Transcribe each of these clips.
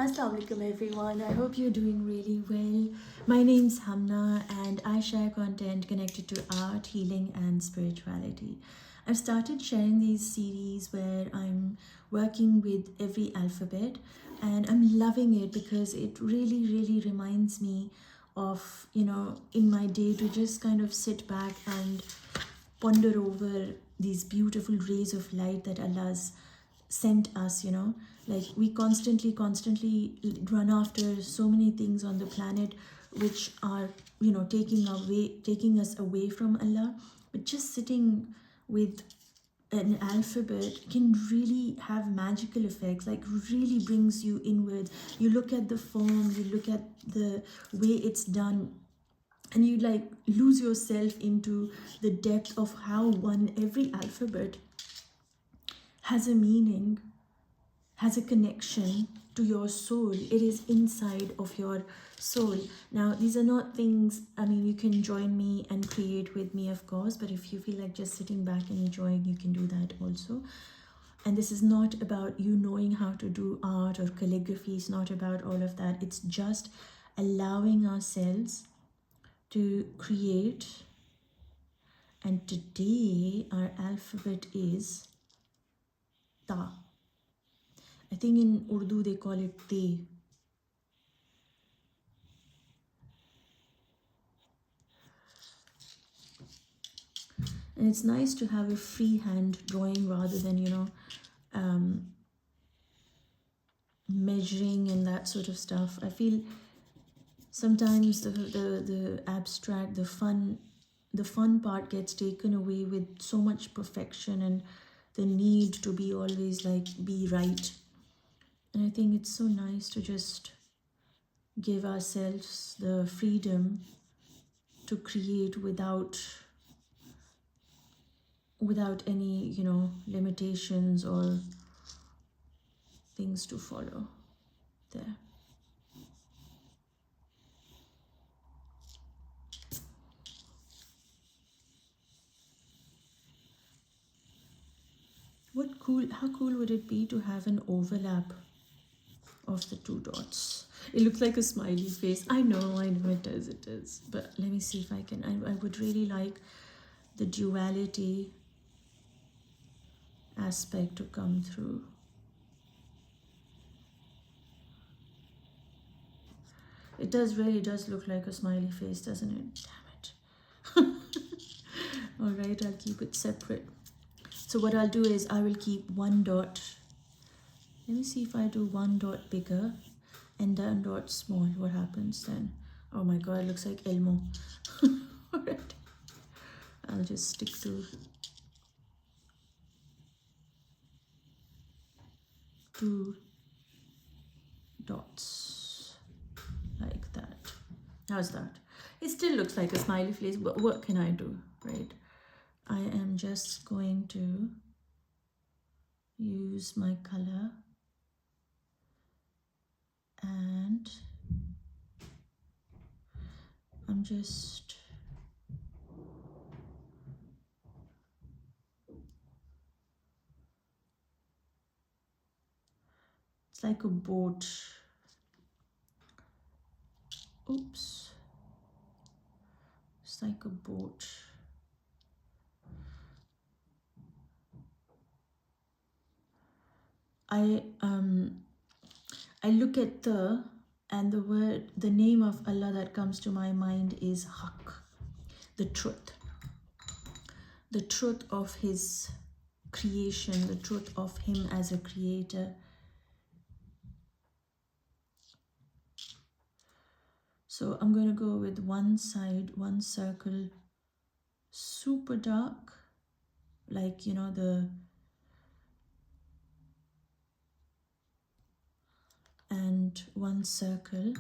Assalamu alaikum everyone. I hope you're doing really well. My name's Hamna and I share content connected to art, healing and spirituality. I've started sharing these series where I'm working with every alphabet and I'm loving it because it really reminds me of, in my day to just kind of sit back and ponder over these beautiful rays of light that Allah's sent us. Like we constantly run after so many things on the planet which are taking us away from Allah, but just sitting with an alphabet can really have magical effects, like really brings you inwards. You look at the form, you look at the way it's done, and you like lose yourself into the depth of how every alphabet has a meaning, has a connection to your soul. It is inside of your soul. Now, these are not things, I mean, you can join me and create with me, of course, but if you feel like just sitting back and enjoying, you can do that also. And this is not about you knowing how to do art or calligraphy. It's not about all of that. It's just allowing ourselves to create. And today our alphabet is Ta. I think in Urdu they call it Te. And it's nice to have a freehand drawing rather than, measuring and that sort of stuff. I feel sometimes the abstract, the fun part gets taken away with so much perfection and the need to be always like be right. And I think it's so nice to just give ourselves the freedom to create without any limitations or things to follow there. How cool would it be to have an overlap of the two dots? It looks like a smiley face. I know it is. But let me see if I can. I would really like the duality aspect to come through. It really does look like a smiley face, doesn't it? Damn it. All right, I'll keep it separate. So what I'll do is I will keep one dot. Let me see if I do one dot bigger and one dot small. What happens then? Oh my god, it looks like Elmo. All right. I'll just stick to two dots like that. How's that? It still looks like a smiley face, but what can I do, right? I am just going to use my color and I'm just it's like a boat. Oops. It's like a boat. I look at and the name of Allah that comes to my mind is Haq, the truth of his creation, the truth of him as a creator. So I'm going to go with one side, one circle, super dark, like, and one circle.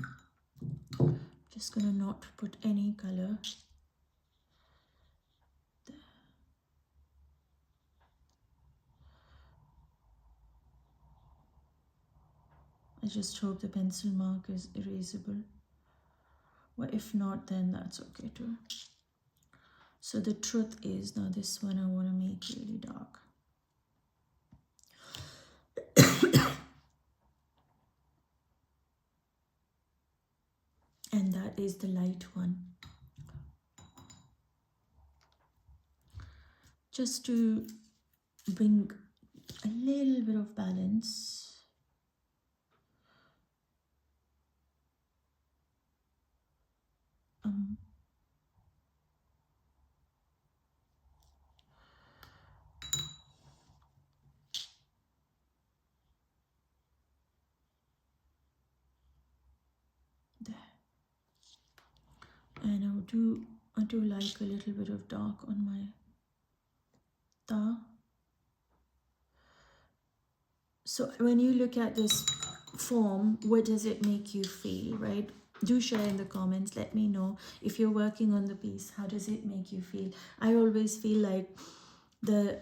Just going to not put any color. There. I just hope the pencil mark is erasable. Well, if not, then that's okay too. So the truth is, now this one I want to make really dark. and that is the light one. Just to bring a little bit of balance. Um, there. And I do like a little bit of dark on my ta. So when you look at this form, what does it make you feel, right? Do share in the comments. Let me know if you're working on the piece. How does it make you feel? I always feel like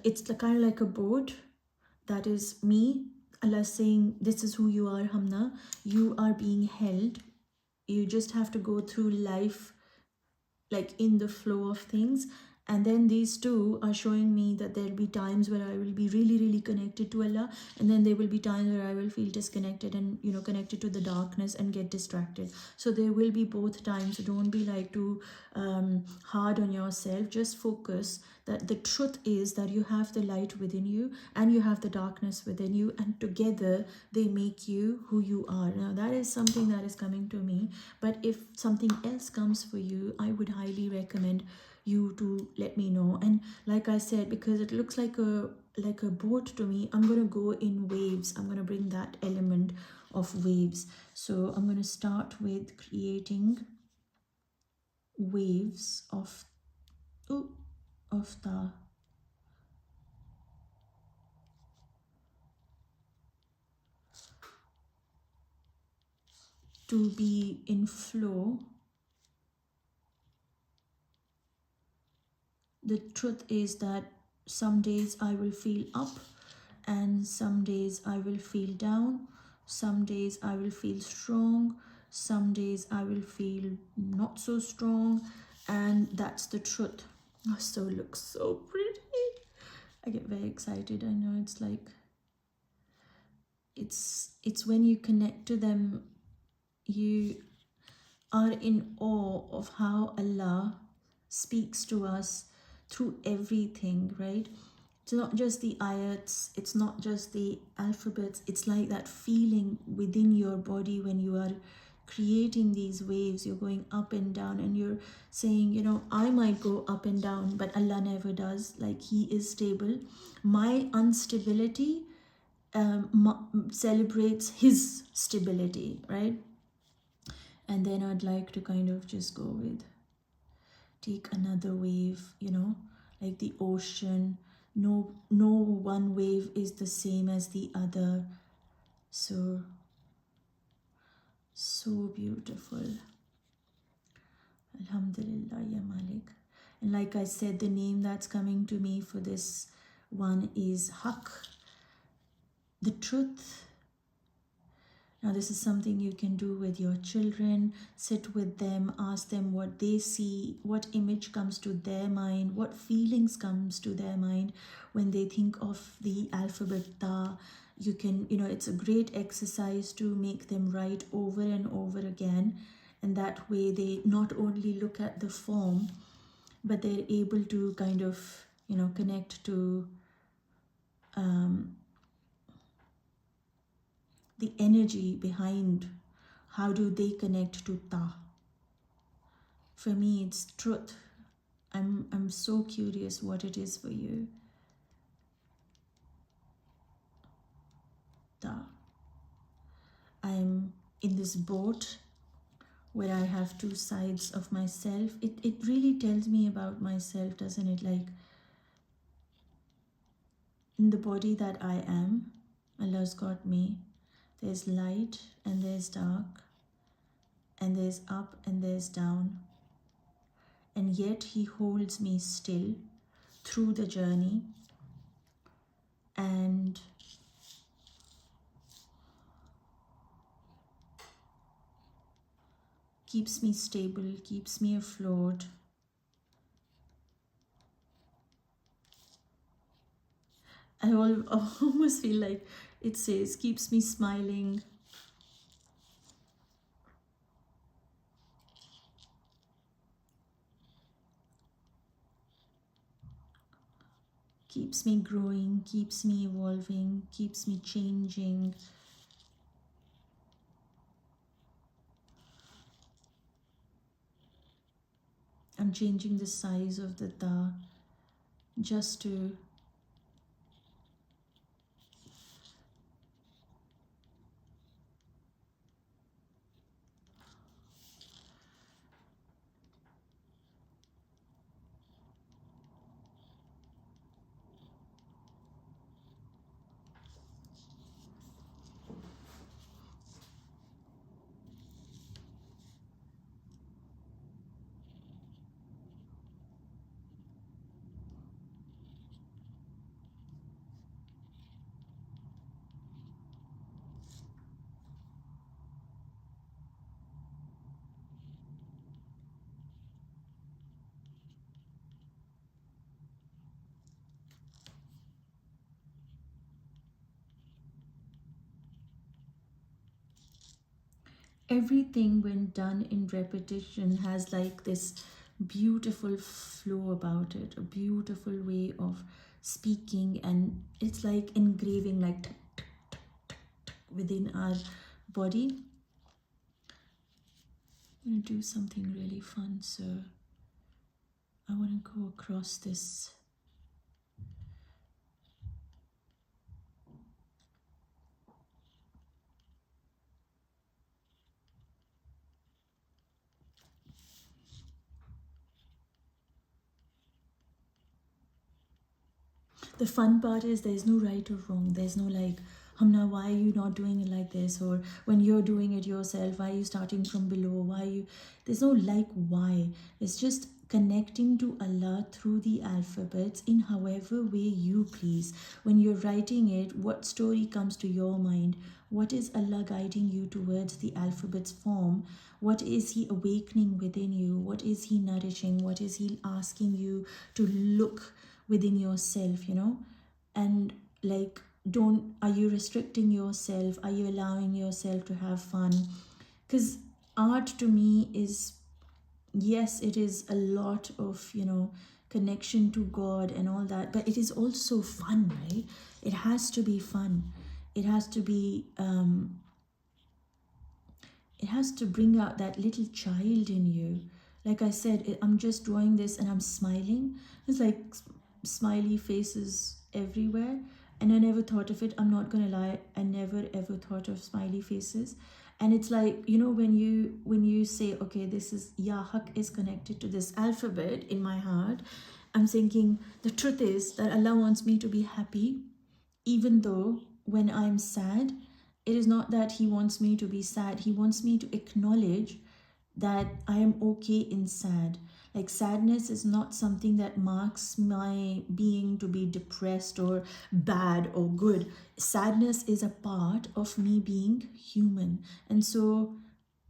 it's kind of like a boat. That is me. Allah saying, this is who you are, Hamna. You are being held. You just have to go through life like in the flow of things. And then these two are showing me that there'll be times where I will be really, really connected to Allah, and then there will be times where I will feel disconnected and, you know, connected to the darkness and get distracted. So there will be both times. So don't be like too hard on yourself. Just focus that the truth is that you have the light within you and you have the darkness within you, and together they make you who you are. Now that is something that is coming to me, but if something else comes for you, I would highly recommend you to let me know. And like I said, because it looks like a boat to me, I'm gonna go in waves. I'm gonna bring that element of waves. So I'm gonna start with creating waves of the to be in flow. The truth is that some days I will feel up and some days I will feel down. Some days I will feel strong. Some days I will feel not so strong. And that's the truth. Oh, so it looks so pretty. I get very excited. I know it's like, it's when you connect to them, you are in awe of how Allah speaks to us through everything, right? It's not just the ayats, it's not just the alphabets, it's like that feeling within your body when you are creating these waves. You're going up and down and you're saying, you know, I might go up and down, but Allah never does. Like, He is stable. My instability celebrates His stability, right? And then I'd like to kind of just go with, take another wave, you know, like the ocean. No one wave is the same as the other. So beautiful. Alhamdulillah ya Malik. And like I said, the name that's coming to me for this one is Haq, the truth. Now, this is something you can do with your children. Sit with them, ask them what they see, what image comes to their mind, what feelings comes to their mind when they think of the alphabet Ta. You can, you know, it's a great exercise to make them write over and over again. And that way they not only look at the form, but they're able to kind of, you know, connect to the energy behind. How do they connect to Ta? For me, it's truth. I'm so curious what it is for you. Ta. I'm in this boat where I have two sides of myself. It really tells me about myself, doesn't it? Like, in the body that I am, Allah's got me. There's light and there's dark, and there's up and there's down. And yet He holds me still through the journey and keeps me stable, keeps me afloat. I almost feel like it says, keeps me smiling. keeps me growing, keeps me evolving, keeps me changing. I'm changing the size of the TAA just to everything when done in repetition has like this beautiful flow about it, a beautiful way of speaking, and it's like engraving like within our body. I'm gonna do something really fun, so I want to go across this. The fun part is there's no right or wrong. There's no like, Hamna, why are you not doing it like this? Or when you're doing it yourself, why are you starting from below? Why are you? There's no like why. It's just connecting to Allah through the alphabets in however way you please. When you're writing it, what story comes to your mind? What is Allah guiding you towards the alphabet's form? What is He awakening within you? What is He nourishing? What is He asking you to look within yourself, and like, don't, are you restricting yourself, are you allowing yourself to have fun? Because art to me is, yes, it is a lot of connection to God and all that, but it is also fun, right? It has to be fun. It has to be it has to bring out that little child in you. Like I said, I'm just drawing this and I'm smiling. It's like smiley faces everywhere. And I never thought of it. I'm not gonna lie. I never ever thought of smiley faces. And it's like, when you say, okay, this is Yahak is connected to this alphabet in my heart, I'm thinking the truth is that Allah wants me to be happy, even though when I'm sad, it is not that He wants me to be sad. He wants me to acknowledge that I am okay in sad. Like, sadness is not something that marks my being to be depressed or bad or good. Sadness is a part of me being human. And so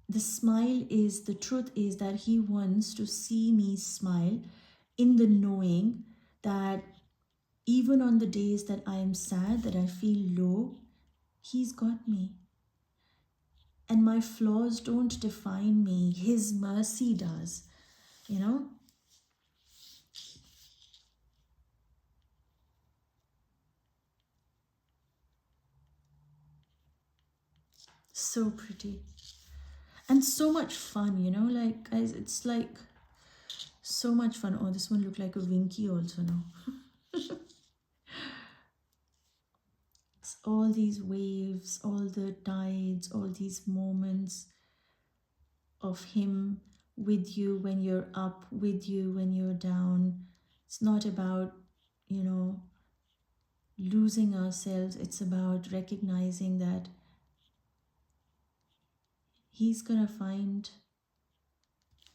the smile is, the truth is that He wants to see me smile in the knowing that even on the days that I am sad, that I feel low, He's got me. And my flaws don't define me. His mercy does, you know? So pretty. And so much fun, like, guys, it's like so much fun. Oh, this one looked like a Winky also now. It's all these waves, all the tides, all these moments of Him with you when you're up, with you when you're down. It's not about, you know, losing ourselves. It's about recognizing that He's gonna find,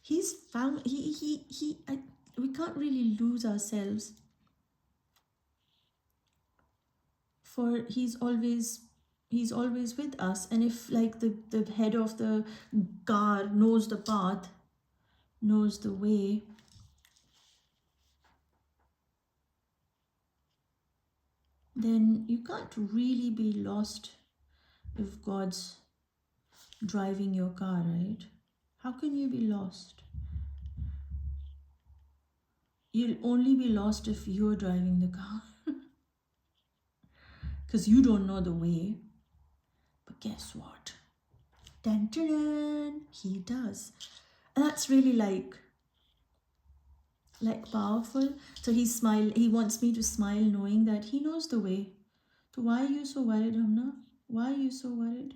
He's found, we can't really lose ourselves, for He's always with us. And if like the head of the car knows the path, knows the way, then you can't really be lost if God's driving your car, right? How can you be lost? You'll only be lost if you're driving the car. because you don't know the way. But guess what? Dun, dun, dun, he does. And that's really like powerful. So he wants me to smile knowing that he knows the way. So why are you so worried, Hamna? Why are you so worried?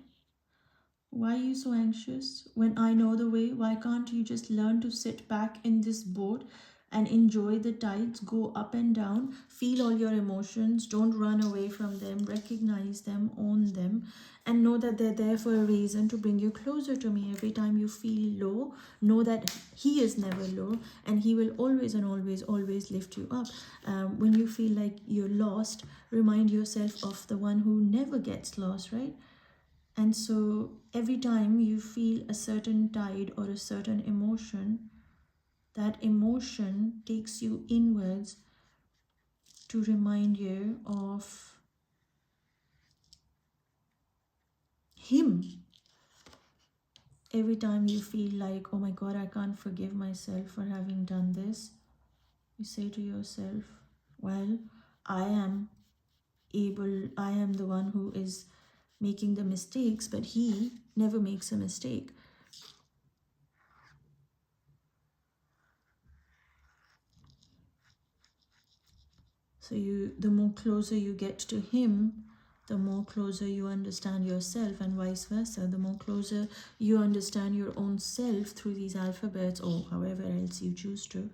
Why are you so anxious? When I know the way, why can't you just learn to sit back in this boat and enjoy the tides, go up and down, feel all your emotions, don't run away from them, recognize them, own them, and know that they're there for a reason to bring you closer to me. Every time you feel low, know that he is never low, and he will always and always, always lift you up. When you feel like you're lost, remind yourself of the one who never gets lost, right? And so every time you feel a certain tide or a certain emotion, that emotion takes you inwards to remind you of him. Every time you feel like, oh my God, I can't forgive myself for having done this, you say to yourself, well, I am the one who is making the mistakes, but he never makes a mistake. So the more closer you get to him, the more closer you understand yourself, and vice versa. The more closer you understand your own self through these alphabets, or however else you choose to.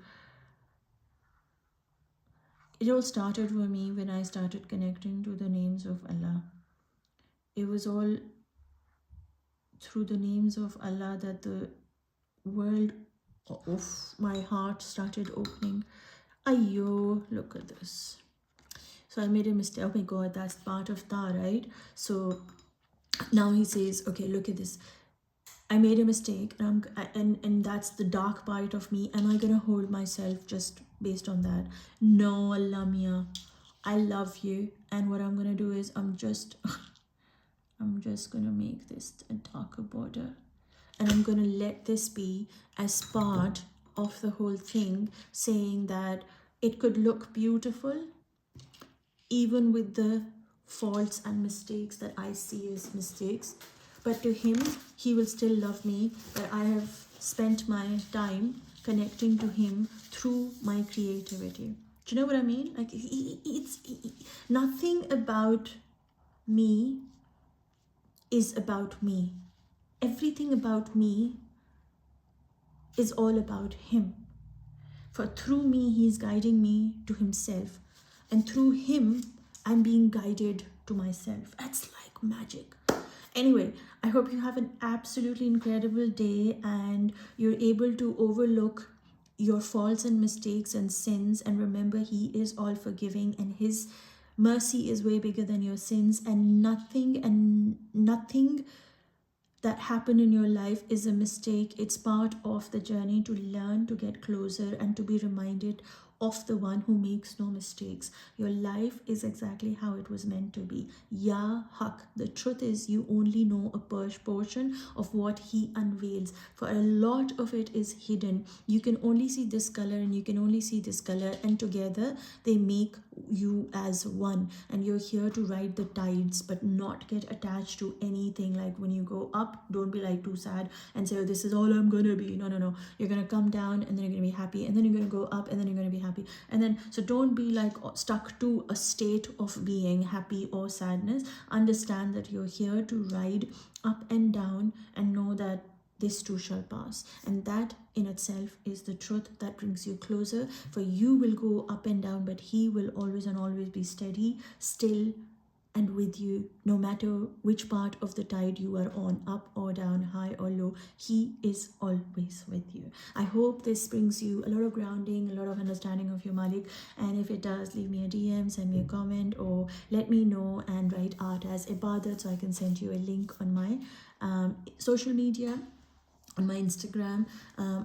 It all started for me when I started connecting to the names of Allah. It was all through the names of Allah that the world of my heart started opening. Ayyo, look at this. So I made a mistake. Oh my God, that's part of TAA, right? So now he says, okay, look at this. I made a mistake, and that's the dark part of me. Am I gonna hold myself just based on that? No, Allah Mia, I love you, and what I'm gonna do is I'm just gonna make this a darker border, and I'm gonna let this be as part of the whole thing, saying that it could look beautiful even with the faults and mistakes that I see as mistakes. But to him, he will still love me. But I have spent my time connecting to him through my creativity. Do you know what I mean? Like, nothing about me is about me. Everything about me is all about him. For through me, he's guiding me to himself. And through him, I'm being guided to myself. That's like magic. Anyway, I hope you have an absolutely incredible day and you're able to overlook your faults and mistakes and sins, and remember he is all forgiving and his mercy is way bigger than your sins, and nothing that happened in your life is a mistake. It's part of the journey to learn, to get closer, and to be reminded of the one who makes no mistakes. Your life is exactly how it was meant to be. Ya Haq. The truth is, you only know a portion of what he unveils. For a lot of it is hidden. You can only see this color and you can only see this color, and together they make you as one. And you're here to ride the tides, but not get attached to anything. Like when you go up, don't be like too sad and say, oh, this is all I'm gonna be. No. You're gonna come down and then you're gonna be happy, and then you're gonna go up and then you're gonna be happy. And then, so don't be like stuck to a state of being happy or sadness. Understand that you're here to ride up and down, and know that this too shall pass. And that in itself is the truth that brings you closer. For you will go up and down, but he will always and always be steady, still, and with you, no matter which part of the tide you are on, up or down, high or low. He is always with you. I hope this brings you a lot of grounding, a lot of understanding of your Malik. And if it does, leave me a DM, send me a comment, or let me know and write art as ibadat so I can send you a link on my social media, on my Instagram.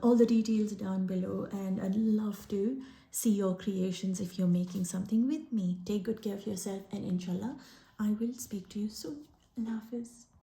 All the details down below, and I'd love to see your creations if you're making something with me. Take good care of yourself, and inshallah I will speak to you soon. Allah Hafiz.